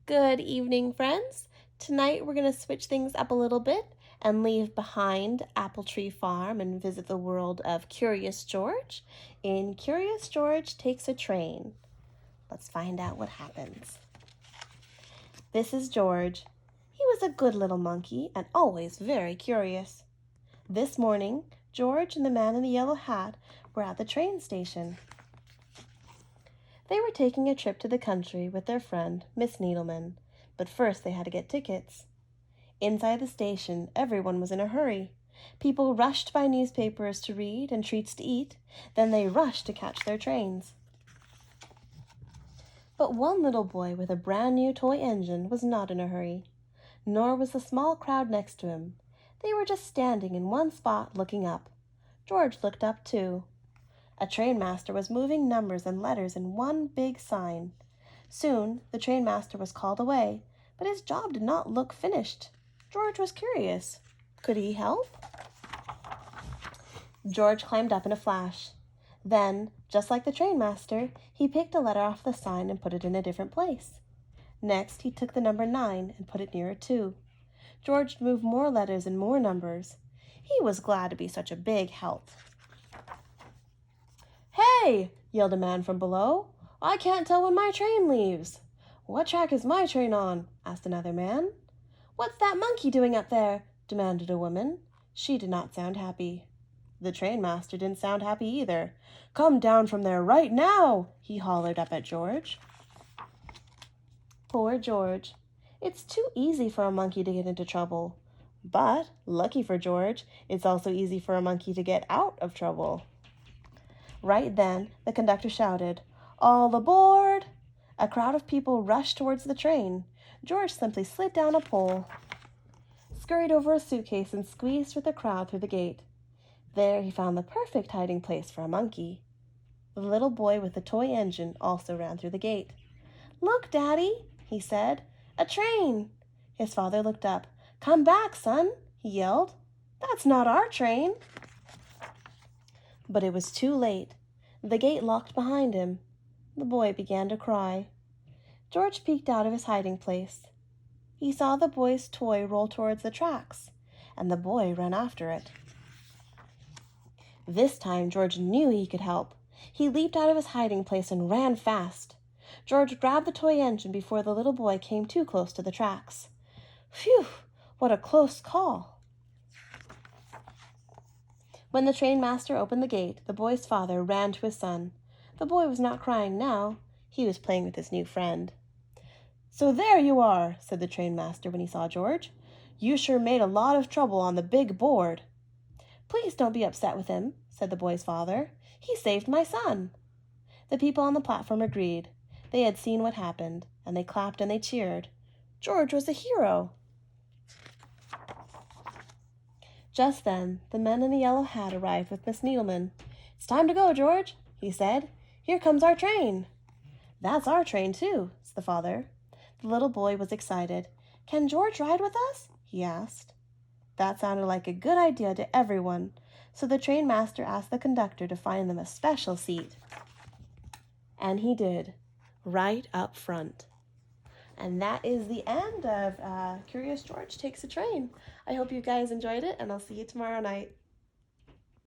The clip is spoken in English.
Good evening, friends. Tonight we're going to switch things up a little bit and leave behind Apple Tree Farm and visit the world of Curious George in Curious George Takes a Train. Let's find out what happens. This is George. He was a good little monkey and always very curious. This morning, George and the man in the yellow hat were at the train station. They were taking a trip to the country with their friend, Miss Needleman, but first they had to get tickets. Inside the station, everyone was in a hurry. People rushed to buy newspapers to read and treats to eat, then they rushed to catch their trains. But one little boy with a brand new toy engine was not in a hurry, nor was the small crowd next to him. They were just standing in one spot looking up. George looked up too. A trainmaster was moving numbers and letters in one big sign. Soon the trainmaster was called away, but his job did not look finished. George was curious. Could he help? George climbed up in a flash. Then, just like the trainmaster, he picked a letter off the sign and put it in a different place. Next, he took the number 9 and put it near a 2. George moved more letters and more numbers. He was glad to be such a big help. "Hey!" yelled a man from below. "I can't tell when my train leaves." "What track is my train on?" asked another man. "What's that monkey doing up there?" demanded a woman. She did not sound happy. The trainmaster didn't sound happy either. "Come down from there right now!" he hollered up at George. Poor George. It's too easy for a monkey to get into trouble. But, lucky for George, it's also easy for a monkey to get out of trouble. Right then, the conductor shouted, "All aboard!" A crowd of people rushed towards the train. George simply slid down a pole, scurried over a suitcase, and squeezed with the crowd through the gate. There he found the perfect hiding place for a monkey. The little boy with the toy engine also ran through the gate. "Look, Daddy," he said, "a train." His father looked up. "Come back, son," he yelled. "That's not our train." But it was too late. The gate locked behind him. The boy began to cry. George peeked out of his hiding place. He saw the boy's toy roll towards the tracks, and the boy ran after it. This time George knew he could help. He leaped out of his hiding place and ran fast. George grabbed the toy engine before the little boy came too close to the tracks. Phew! What a close call! When the trainmaster opened the gate, the boy's father ran to his son. The boy was not crying now. He was playing with his new friend. "So there you are," said the trainmaster when he saw George. "You sure made a lot of trouble on the big board." "Please don't be upset with him," said the boy's father. "He saved my son." The people on the platform agreed. They had seen what happened, and they clapped and they cheered. George was a hero. Just then, the man in the yellow hat arrived with Miss Needleman. "It's time to go, George," he said. "Here comes our train." "That's our train, too," said the father. The little boy was excited. "Can George ride with us?" he asked. That sounded like a good idea to everyone, so the trainmaster asked the conductor to find them a special seat. And he did, right up front. And that is the end of Curious George Takes a Train. I hope you guys enjoyed it, and I'll see you tomorrow night.